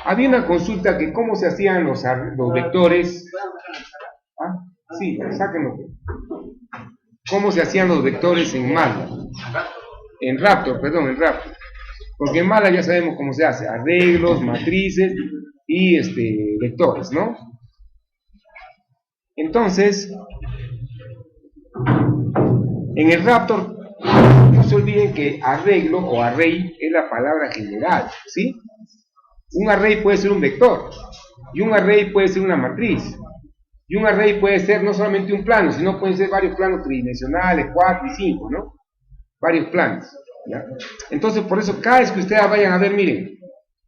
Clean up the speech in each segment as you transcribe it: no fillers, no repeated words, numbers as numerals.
Había una consulta que cómo se hacían los vectores. ¿Ah? Sí, sáquenlo. ¿Cómo se hacían los vectores en MATLAB? En Raptor. Porque en MATLAB ya sabemos cómo se hace: arreglos, matrices y vectores, ¿no? Entonces, en el Raptor, no se olviden que arreglo o array es la palabra general, ¿sí? Un array puede ser un vector, y un array puede ser una matriz, y un array puede ser no solamente un plano, sino pueden ser varios planos tridimensionales, 4 y 5, ¿no? Varios planos, ¿ya? Entonces, por eso, cada vez que ustedes vayan a ver, miren,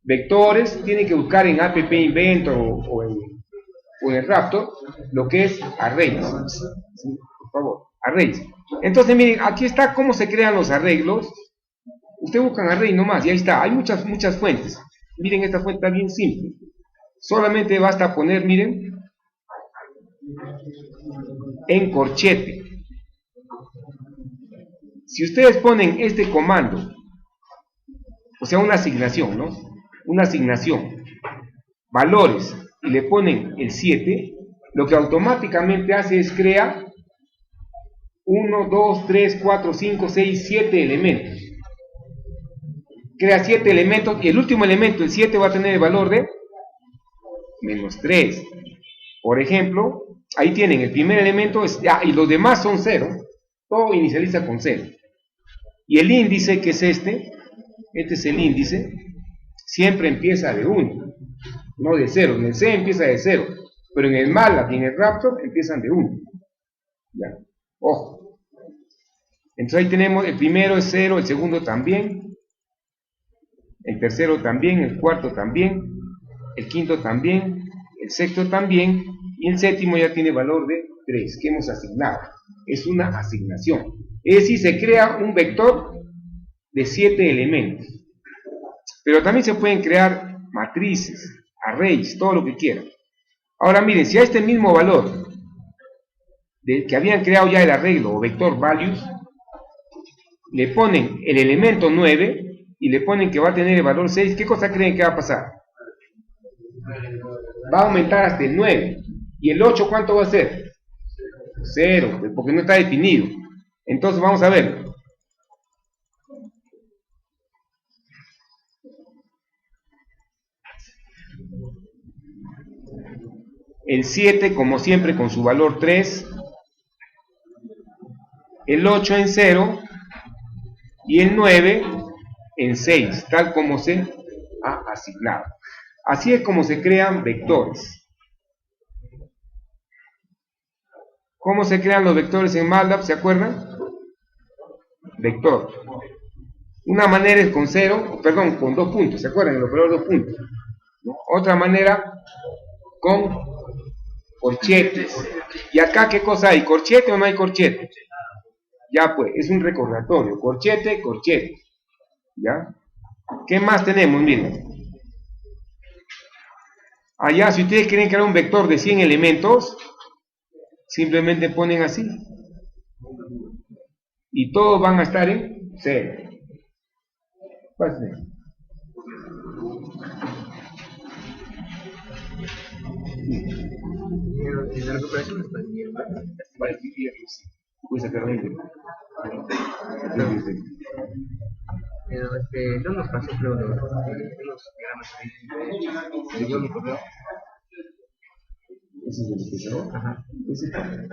vectores, tienen que buscar en App Inventor o en el Raptor lo que es arrays, ¿sí? Por favor, arrays. Entonces, miren, aquí está cómo se crean los arreglos. Ustedes buscan array nomás, y ahí está, hay muchas fuentes. Miren, esta fuente está bien simple. Solamente basta poner, miren, en corchete. Si ustedes ponen este comando, o sea, una asignación, ¿no? Una asignación, valores, y le ponen el 7, lo que automáticamente hace es crear 1, 2, 3, 4, 5, 6, 7 elementos. Crea 7 elementos, y el último elemento, el 7, va a tener el valor de menos 3. Por ejemplo, ahí tienen el primer elemento, y los demás son 0. Todo inicializa con 0. Y el índice, que es este es el índice, siempre empieza de 1, no de 0. En el C empieza de 0, pero en el MATLAB y en el Raptor empiezan de 1. ¿Ya? Ojo. Entonces ahí tenemos, el primero es 0, el segundo también, el tercero también, el cuarto también, el quinto también, el sexto también, y el séptimo ya tiene valor de 3, que hemos asignado. Es una asignación. Es decir, se crea un vector de 7 elementos. Pero también se pueden crear matrices, arrays, todo lo que quieran. Ahora miren, si a este mismo valor que habían creado ya el arreglo o vector values, le ponen el elemento 9 y le ponen que va a tener el valor 6, ¿qué cosa creen que va a pasar? Va a aumentar hasta el 9. ¿Y el 8 cuánto va a ser? 0, porque no está definido. Entonces vamos a ver. El 7, como siempre, con su valor 3. El 8 en 0. Y el 9 en 6, tal como se ha asignado. Así es como se crean vectores. ¿Cómo se crean los vectores en MATLAB? ¿Se acuerdan? Vector. Una manera es con 2 puntos. ¿Se acuerdan? El operador 2 puntos. ¿No? Otra manera con corchetes. ¿Y acá qué cosa hay? ¿Corchete o no hay corchete? Ya pues, es un recordatorio. Corchete, corchete. ¿Ya? ¿Qué más tenemos? Miren. Allá, si ustedes quieren crear un vector de 100 elementos, simplemente ponen así. Y todos van a estar en 0. Pásenme. ¿La recuperación está bien? Vale, voy a sacar 20. No nos pasó, creo, los diagramas ahí. ¿Le dio mi correo? ¿Ese es el especial? Ajá. Ese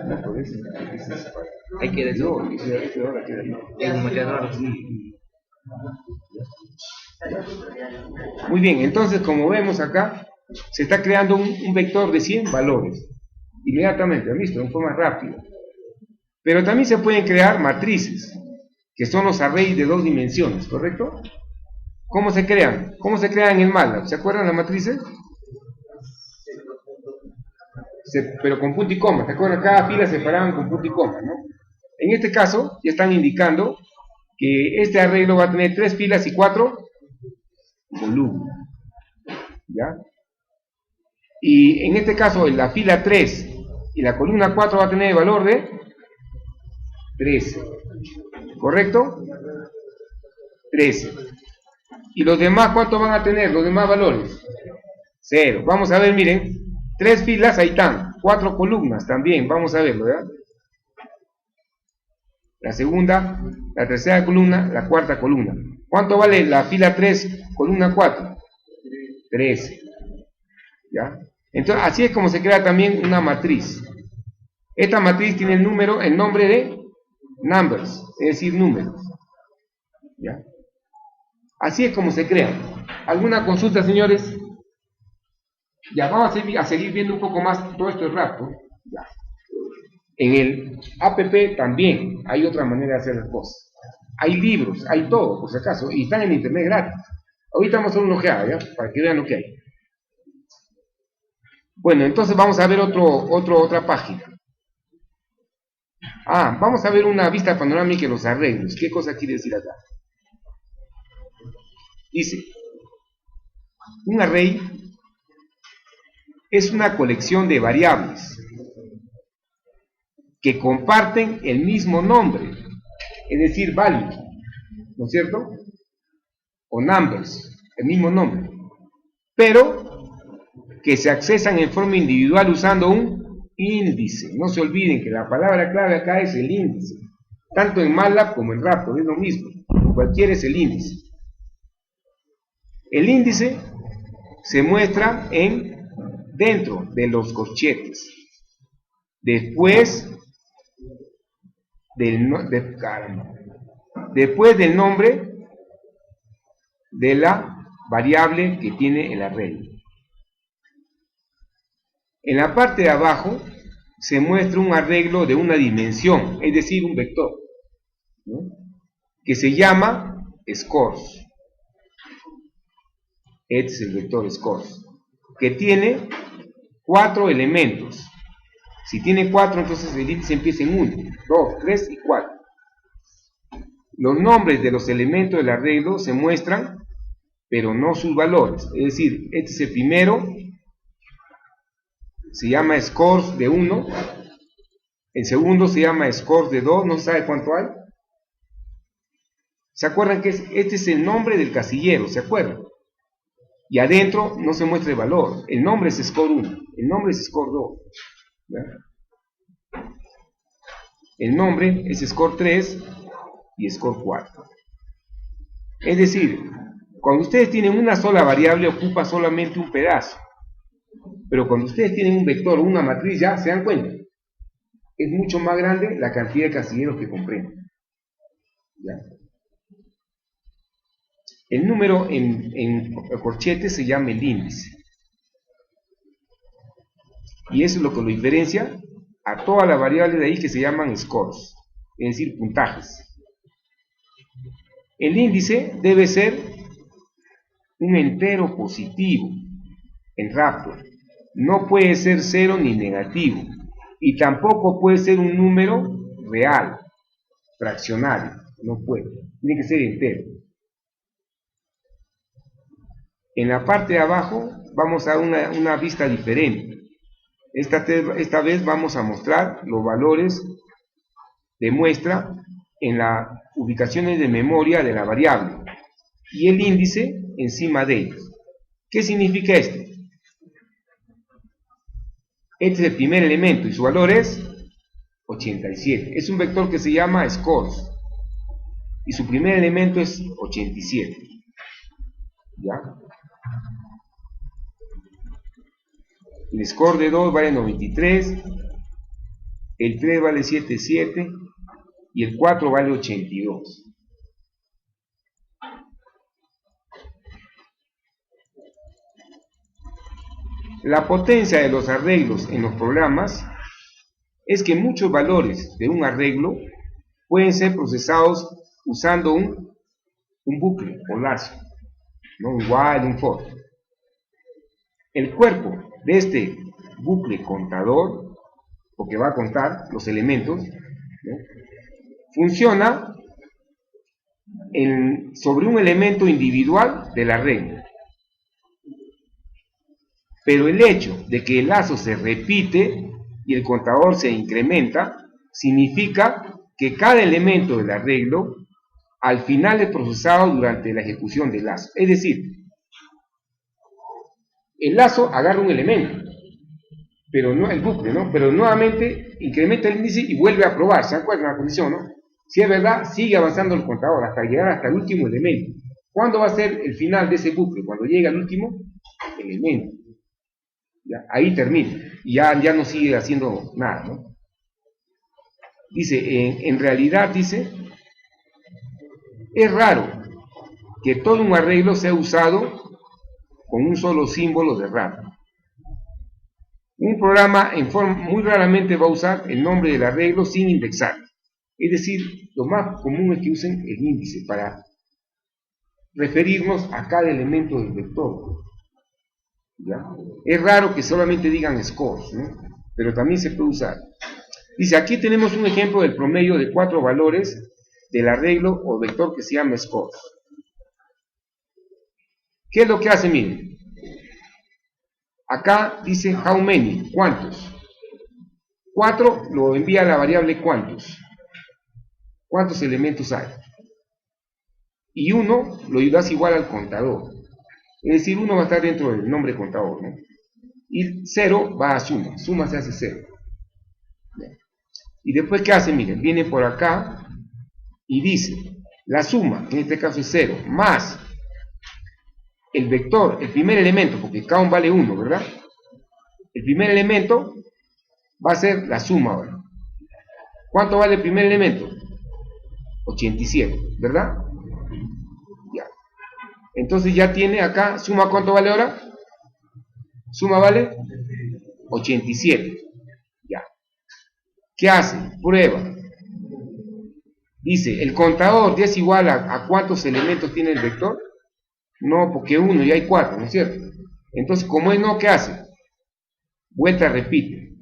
no, por ese. Hay que decir. No, ese ahora queda ahí. El moteador. Muy bien, entonces como vemos acá, se está creando un vector de 100 valores. Inmediatamente, listo, en forma rápida. Pero también se pueden crear matrices, que son los arrays de 2 dimensiones, ¿correcto? ¿Cómo se crean? ¿Cómo se crean en MATLAB? ¿Se acuerdan las matrices? Pero con punto y coma, ¿se acuerdan? Cada fila se separaban con punto y coma, ¿no? En este caso, ya están indicando que este arreglo va a tener 3 filas y 4 columnas. ¿Ya? Y en este caso, en la fila 3 y la columna 4 va a tener el valor de 13. ¿Correcto? 13. ¿Y los demás cuánto van a tener? Los demás valores. 0. Vamos a ver, miren. 3 filas, ahí están. 4 columnas también. Vamos a verlo, ¿verdad? La segunda, la tercera columna, la cuarta columna. ¿Cuánto vale la fila 3, columna 4? 13. ¿Ya? Entonces, así es como se crea también una matriz. Esta matriz tiene el nombre de numbers, es decir, números. ¿Ya? Así es como se crea. ¿Alguna consulta, señores? Ya, vamos a seguir viendo un poco más todo esto rápido. Ya. En el APP también hay otra manera de hacer las cosas. Hay libros, hay todo, por si acaso, y están en internet gratis. Ahorita vamos a hacer una ojeada, ¿ya? Para que vean lo que hay. Bueno, entonces vamos a ver otra página. Vamos a ver una vista panorámica de los arreglos. ¿Qué cosa quiere decir acá? Dice, un array es una colección de variables que comparten el mismo nombre, es decir, value, ¿no es cierto? O numbers, el mismo nombre, pero que se accesan en forma individual usando un índice. No se olviden que la palabra clave acá es el índice, tanto en MATLAB como en Raptor, es lo mismo, cualquiera es el índice. El índice se muestra dentro de los corchetes, después del nombre de la variable que tiene el arreglo. En la parte de abajo se muestra un arreglo de una dimensión, es decir, un vector, ¿no? Que se llama scores. Este es el vector scores, que tiene 4 elementos. Si tiene 4, entonces el índice empieza en 1, 2, 3 y 4. Los nombres de los elementos del arreglo se muestran, pero no sus valores. Es decir, este es el primero, se llama scores de 1. El segundo se llama scores de 2, no se sabe cuánto hay. ¿Se acuerdan que este es el nombre del casillero? ¿Se acuerdan? Y adentro no se muestra el valor. El nombre es score 1, el nombre es score 2. ¿Ya? El nombre es score 3 y score 4. Es decir, cuando ustedes tienen una sola variable ocupa solamente un pedazo. Pero cuando ustedes tienen un vector o una matriz, ya se dan cuenta, es mucho más grande la cantidad de casilleros que comprenden. ¿Ya? El número en corchete se llama el índice. Y eso es lo que lo diferencia a todas las variables de ahí que se llaman scores, es decir, puntajes. El índice debe ser un entero positivo en Raptor. No puede ser 0 ni negativo. Y tampoco puede ser un número real, fraccionario. No puede. Tiene que ser entero. En la parte de abajo vamos a una vista diferente. Esta vez vamos a mostrar los valores de muestra en las ubicaciones de memoria de la variable y el índice encima de ellos. ¿Qué significa esto? Este es el primer elemento y su valor es 87. Es un vector que se llama scores y su primer elemento es 87. ¿Ya? El score de 2 vale 93, el 3 vale 77 y el 4 vale 82. La potencia de los arreglos en los programas es que muchos valores de un arreglo pueden ser procesados usando un bucle o lazo, ¿no? Un while, un for. El cuerpo de este bucle contador, porque va a contar los elementos, ¿no? Funciona sobre un elemento individual del arreglo. Pero el hecho de que el lazo se repite y el contador se incrementa, significa que cada elemento del arreglo al final del procesado durante la ejecución del lazo. Es decir, el lazo agarra un elemento, pero no el bucle, ¿no? Pero nuevamente incrementa el índice y vuelve a probar. ¿Se acuerdan la condición, no? Si es verdad, sigue avanzando el contador hasta llegar hasta el último elemento. ¿Cuándo va a ser el final de ese bucle? Cuando llega al último elemento. ¿Ya? Ahí termina. Y ya no sigue haciendo nada, ¿no? Dice, en realidad, dice, es raro que todo un arreglo sea usado con un solo símbolo de RAM. Un programa muy raramente va a usar el nombre del arreglo sin indexar. Es decir, lo más común es que usen el índice para referirnos a cada elemento del vector. ¿Ya? Es raro que solamente digan scores, ¿no? Pero también se puede usar. Dice, aquí tenemos un ejemplo del promedio de 4 valores del arreglo o vector que se llama scores. ¿Qué es lo que hace? Miren. Acá dice how many, ¿cuántos? 4 lo envía a la variable cuántos. ¿Cuántos elementos hay? Y 1 lo das igual al contador. Es decir, 1 va a estar dentro del nombre contador, ¿no? Y 0 va a suma. Suma se hace 0. Y después, ¿qué hace? Miren, viene por acá y dice, la suma, en este caso es 0, más el vector, el primer elemento, porque count vale 1, ¿verdad? El primer elemento va a ser la suma ahora. ¿Cuánto vale el primer elemento? 87, ¿verdad? Ya. Entonces ya tiene acá, suma, ¿cuánto vale ahora? Suma vale 87. Ya. ¿Qué hace? Prueba. Dice, ¿el contador ya es igual a cuántos elementos tiene el vector? No, porque 1 y hay 4, ¿no es cierto? Entonces, como es no, ¿qué hace? Vuelta, repite.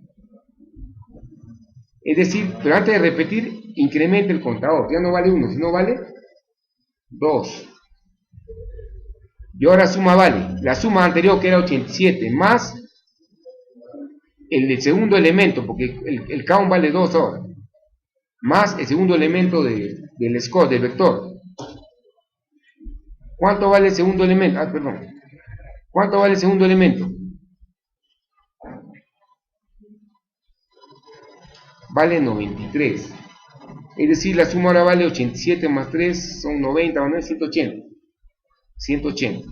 Es decir, pero antes de repetir, incrementa el contador. Ya no vale 1, sino vale 2. Y ahora suma vale. La suma anterior, que era 87, más el segundo elemento, porque el count vale 2 ahora. Más el segundo elemento del score, del vector. ¿Cuánto vale el segundo elemento? Ah, perdón. ¿Cuánto vale el segundo elemento? Vale 93. Es decir, la suma ahora vale 87 más 3, son 90, más 9, 180. 180.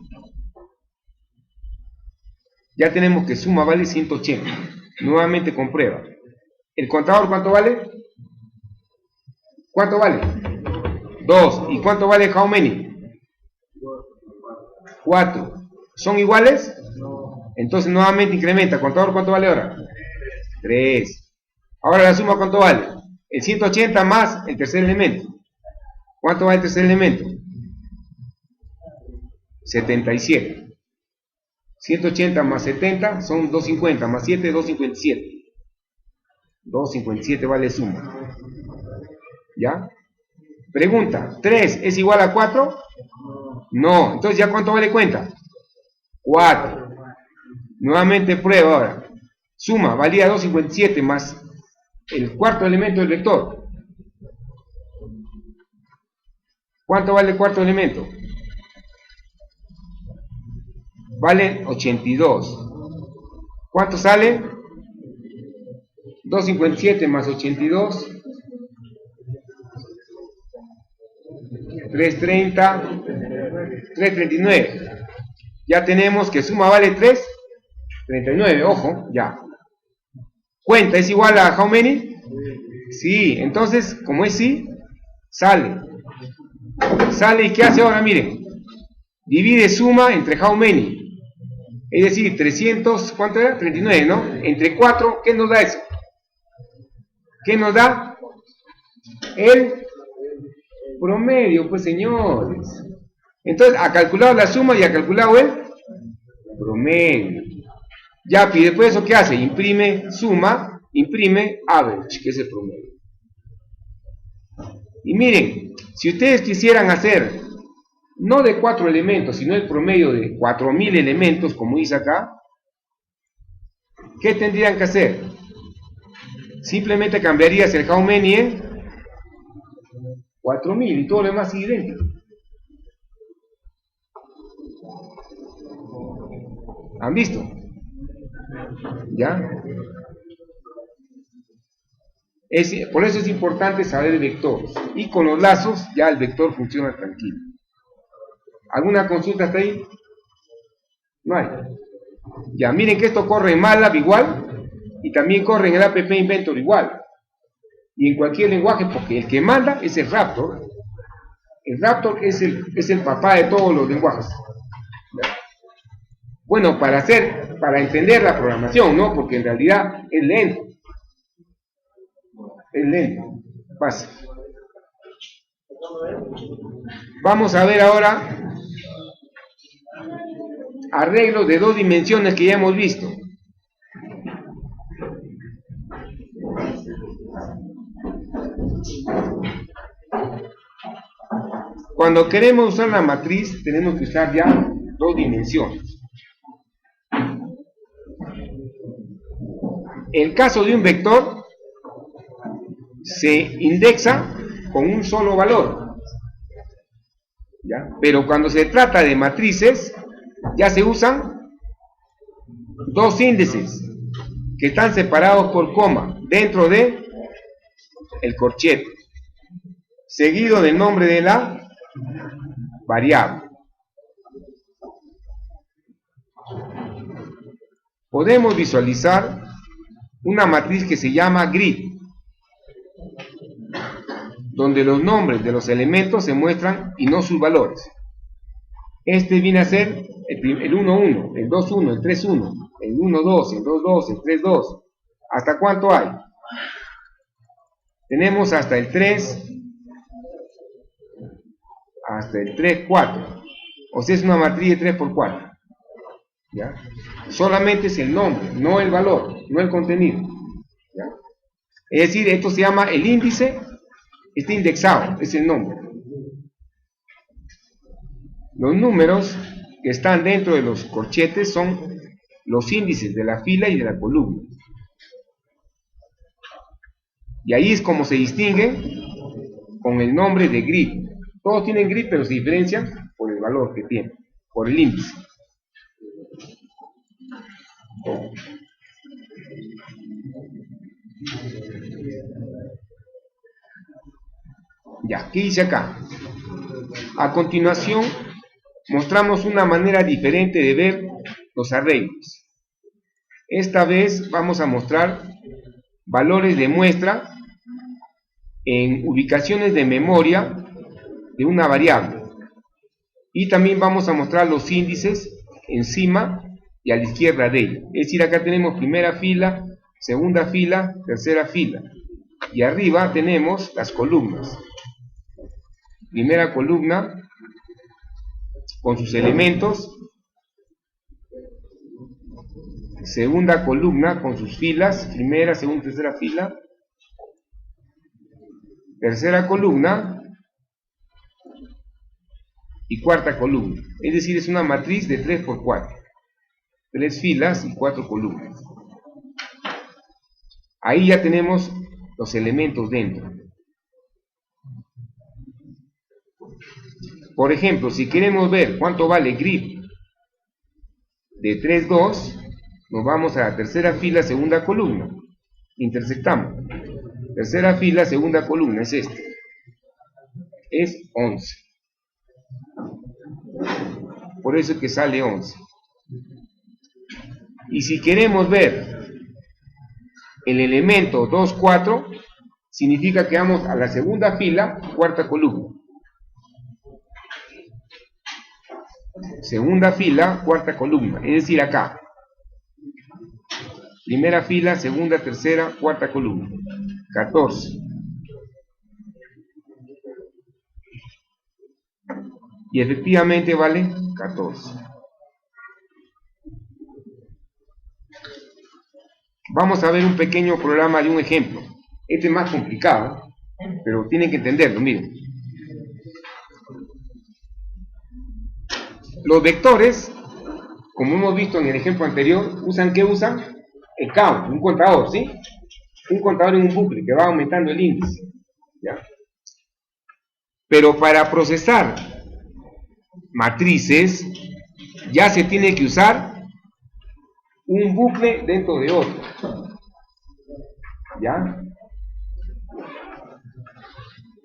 Ya tenemos que suma vale 180. Nuevamente comprueba. ¿El contador cuánto vale? ¿Cuánto vale? 2. ¿Y cuánto vale how many? 4. ¿Son iguales? Entonces nuevamente incrementa. ¿Contador cuánto vale ahora? 3. Ahora la suma ¿cuánto vale? El 180 más el tercer elemento. ¿Cuánto vale el tercer elemento? 77. 180 más 70 son 250, más 7, 257. 257 vale suma. ¿Ya? Pregunta, ¿3 es igual a 4? No. Entonces, ¿ya cuánto vale cuenta? 4. Nuevamente prueba ahora. Suma, valía 257 más el cuarto elemento del vector. ¿Cuánto vale el cuarto elemento? Vale 82. ¿Cuánto sale? 257 más 82. 330. 339. Ya tenemos que suma vale 339. Ojo, ya. ¿Cuenta es igual a how many? Sí, entonces, como es sí, sale. Sale y ¿qué hace ahora? Miren. Divide suma entre how many. Es decir, 300, ¿cuánto era? 39, ¿no? Entre 4, ¿qué nos da eso? ¿Qué nos da? El promedio, pues señores. Entonces, ha calculado la suma y ha calculado el promedio. Ya, y después eso, ¿qué hace? Imprime suma, imprime average, que es el promedio. Y miren, si ustedes quisieran hacer, no de 4 elementos, sino el promedio de 4000 elementos, como dice acá, ¿qué tendrían que hacer? Simplemente cambiarías el how many en 4000 y todo lo demás es idéntico. ¿Han visto? ¿Ya? Por eso es importante saber vectores. Y con los lazos ya el vector funciona tranquilo. ¿Alguna consulta hasta ahí? No hay. Ya, miren que esto corre en MATLAB igual y también corre en el App Inventor igual. Y en cualquier lenguaje, porque el que manda es el Raptor. El Raptor es el papá de todos los lenguajes. Bueno, para entender la programación, ¿no? Porque en realidad es lento. Es lento. Pasa. Vamos a ver ahora arreglos de 2 dimensiones que ya hemos visto. Cuando queremos usar la matriz, tenemos que usar ya 2 dimensiones. El caso de un vector se indexa con un solo valor, ¿ya? Pero cuando se trata de matrices, ya se usan 2 índices que están separados por coma dentro de el corchete, seguido del nombre de la variable. Podemos visualizar una matriz que se llama grid, donde los nombres de los elementos se muestran y no sus valores. Este viene a ser el 1, 1, el 2, 1, el 3, 1, el 1, 2, el 2, 2, el 3, 2. ¿Hasta cuánto hay? Tenemos hasta el 3, hasta el 3, 4. O sea, es una matriz de 3 por 4. ¿Ya? Solamente es el nombre, no el valor, no el contenido. ¿Ya? Es decir, esto se llama el índice, está indexado, es el nombre. Los números que están dentro de los corchetes son los índices de la fila y de la columna. Y ahí es como se distingue con el nombre de grid. Todos tienen grid, pero se diferencian por el valor que tienen, por el índice. Ya, ¿qué dice acá? A continuación, mostramos una manera diferente de ver los arreglos. Esta vez vamos a mostrar valores de muestra en ubicaciones de memoria de una variable. Y también vamos a mostrar los índices encima y a la izquierda de ella. Es decir, acá tenemos primera fila, segunda fila, tercera fila. Y arriba tenemos las columnas. Primera columna con sus elementos. Segunda columna con sus filas, primera, segunda, tercera fila. Tercera columna y cuarta columna. Es decir, es una matriz de 3 por 4. 3 filas y 4 columnas. Ahí ya tenemos los elementos dentro. Por ejemplo, si queremos ver cuánto vale grid de 3, 2, nos vamos a la tercera fila, segunda columna. Intersectamos. Tercera fila, segunda columna, es este. Es 11. Por eso es que sale 11. Y si queremos ver el elemento 2, 4, significa que vamos a la segunda fila, cuarta columna. Segunda fila, cuarta columna, es decir, acá. Primera fila, segunda, tercera, cuarta columna. 14. Y efectivamente vale 14. Vamos a ver un pequeño programa de un ejemplo. Este es más complicado, pero tienen que entenderlo, miren. Los vectores, como hemos visto en el ejemplo anterior, ¿qué usan? El count, un contador, ¿sí? Un contador en un bucle que va aumentando el índice. ¿Ya? Pero para procesar matrices ya se tiene que usar un bucle dentro de otro. ¿Ya?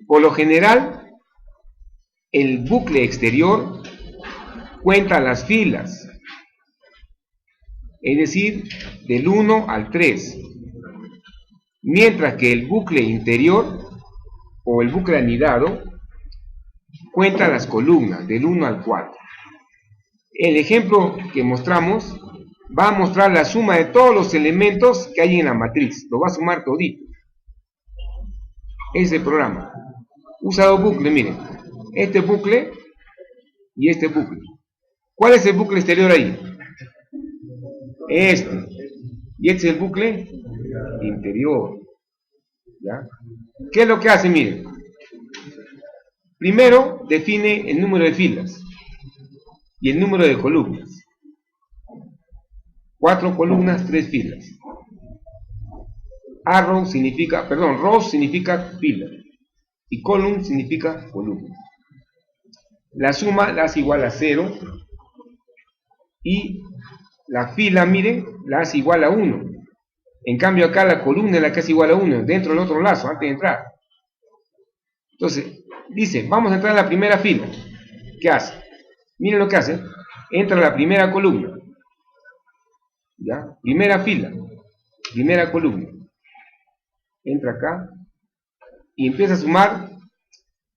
Por lo general, el bucle exterior cuenta las filas, es decir, del 1 al 3, mientras que el bucle interior o el bucle anidado cuenta las columnas del 1 al 4. El ejemplo que mostramos va a mostrar la suma de todos los elementos que hay en la matriz, lo va a sumar todito. Ese programa usa dos bucles, miren, este bucle y este bucle. ¿Cuál es el bucle exterior ahí? Este. Y este es el bucle interior. ¿Ya? ¿Qué es lo que hace? Miren. Primero define el número de filas y el número de columnas. 4 columnas, 3 filas. Row significa fila y column significa columna. La suma la hace igual a 0 y la fila, miren, la hace igual a 1. En cambio acá la columna es la que hace igual a 1 dentro del otro lazo, antes de entrar. Entonces, dice, vamos a entrar a la primera fila. ¿Qué hace? Miren lo que hace. Entra a la primera columna. ¿Ya? Primera fila. Primera columna. Entra acá. Y empieza a sumar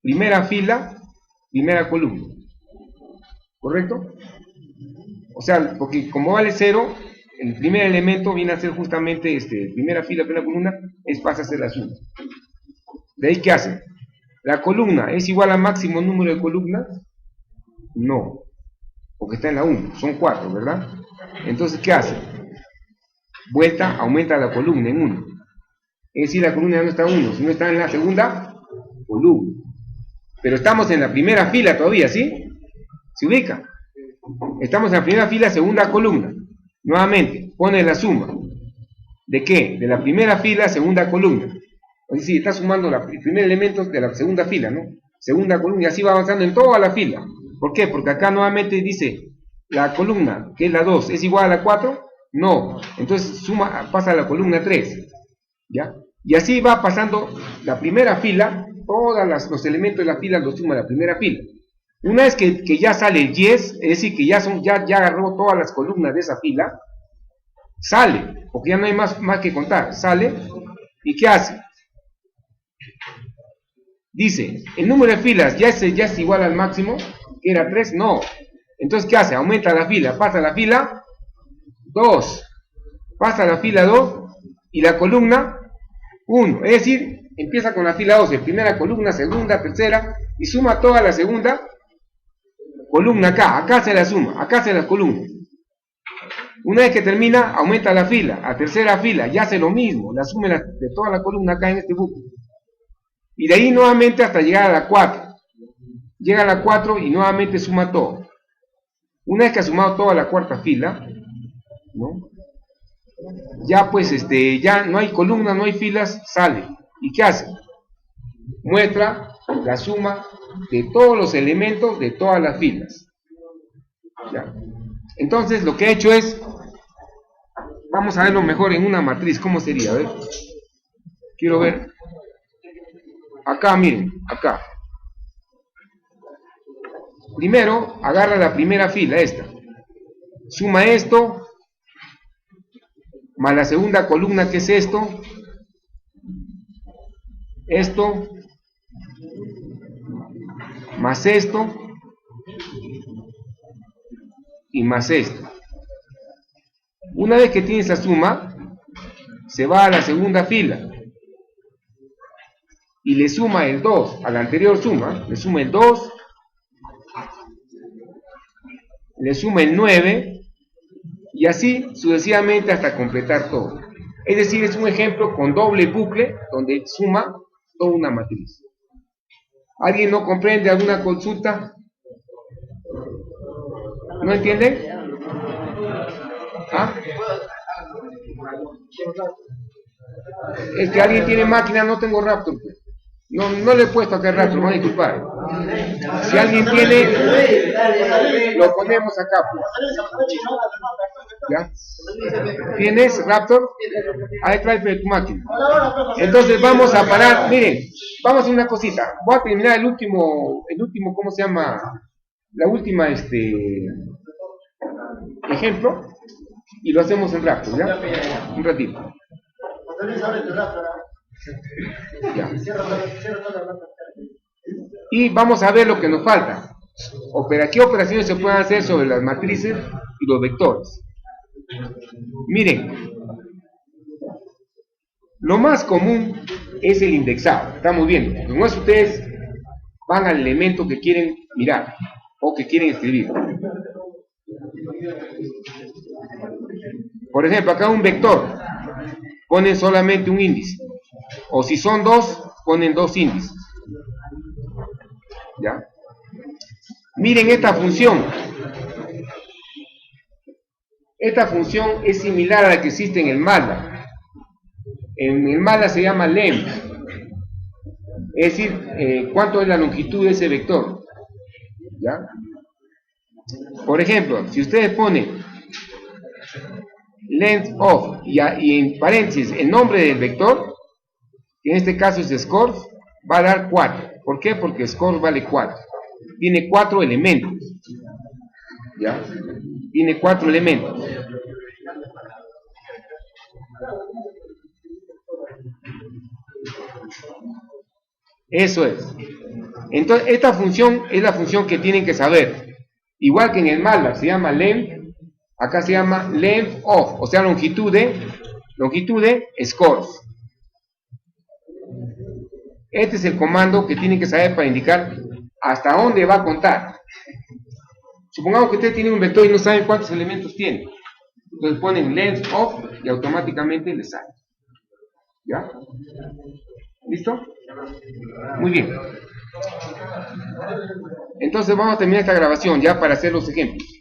primera fila, primera columna. ¿Correcto? O sea, porque como vale 0, el primer elemento viene a ser justamente primera fila, primera columna, pasa a ser la suma. ¿De ahí qué hace? ¿La columna es igual al máximo número de columnas? No, porque está en la 1, son 4, ¿verdad? Entonces, ¿qué hace? Vuelta, aumenta la columna en 1. Es decir, la columna no está en 1, sino está en la segunda columna. Pero estamos en la primera fila todavía, ¿sí? ¿Se ubica? Estamos en la primera fila, segunda columna. Nuevamente, pone la suma. ¿De qué? De la primera fila, segunda columna. Es decir, está sumando el primer elemento de la segunda fila, ¿no? Segunda columna, y así va avanzando en toda la fila. ¿Por qué? Porque acá nuevamente dice, la columna, que es la 2, ¿es igual a la 4? No. Entonces pasa a la columna 3. ¿Ya? Y así va pasando la primera fila, todos los elementos de la fila los suma la primera fila. Una vez que ya sale el yes, es decir, que ya agarró todas las columnas de esa fila, sale, porque ya no hay más que contar, sale, ¿y qué hace? Dice, el número de filas ya es igual al máximo, que era 3, no. Entonces, ¿qué hace? Aumenta la fila, pasa a la fila 2, pasa a la fila 2 y la columna 1. Es decir, empieza con la fila 12, primera columna, segunda, tercera, y suma toda la segunda columna acá se la suma, acá se la columna. Una vez que termina, aumenta la fila, a tercera fila, ya hace lo mismo, la suma de toda la columna acá en este bucle. Y de ahí nuevamente hasta llegar a la 4. Llega a la 4 y nuevamente suma todo. Una vez que ha sumado toda la cuarta fila, ¿no? Ya pues ya no hay columna, no hay filas, sale. ¿Y qué hace? Muestra la suma de todos los elementos de todas las filas. ¿Ya? Entonces lo que ha hecho es, vamos a verlo mejor en una matriz. ¿Cómo sería? A ver. Quiero ver. Acá, miren, acá. Primero, agarra la primera fila, esta. Suma esto, más la segunda columna, que es esto, más esto, y más esto. Una vez que tiene esa suma, se va a la segunda fila y le suma el 2 a la anterior suma, le suma el 2, le suma el 9 y así sucesivamente hasta completar todo. Es decir, es un ejemplo con doble bucle donde suma toda una matriz. ¿Alguien no comprende? ¿Alguna consulta? ¿No entienden? ¿Ah? Es que alguien tiene máquina, no tengo Raptor. No le he puesto acá el Raptor, me van a disculpar. Si alguien tiene, lo ponemos acá, pues. ¿Ya? ¿Tienes, Raptor? Ahí trae tu máquina. Entonces vamos a parar, miren, vamos a hacer una cosita. Voy a terminar el último, ¿cómo se llama? La última, ejemplo, y lo hacemos en Raptor, ¿ya? Un ratito. Ya. Y vamos a ver lo que nos falta. ¿Qué operaciones se pueden hacer sobre las matrices y los vectores? Miren, lo más común es el indexado. Estamos viendo. No es ustedes van al elemento que quieren mirar o que quieren escribir. Por ejemplo, acá un vector, ponen solamente un índice. O si son dos, ponen dos índices. ¿Ya? Miren esta función. Esta función es similar a la que existe en el MATLAB. En el MATLAB se llama length. Es decir, cuánto es la longitud de ese vector. ¿Ya? Por ejemplo, si ustedes ponen length of y en paréntesis el nombre del vector, que en este caso es scores, va a dar 4. ¿Por qué? Porque scores vale 4. Tiene 4 elementos. ¿Ya? Tiene 4 elementos. Eso es. Entonces, esta función es la función que tienen que saber. Igual que en el MATLAB se llama length, acá se llama length of, o sea, longitud de scores. Este es el comando que tienen que saber para indicar hasta dónde va a contar. Supongamos que ustedes tienen un vector y no saben cuántos elementos tiene. Entonces ponen length of y automáticamente les sale. ¿Ya? ¿Listo? Muy bien. Entonces vamos a terminar esta grabación ya para hacer los ejemplos.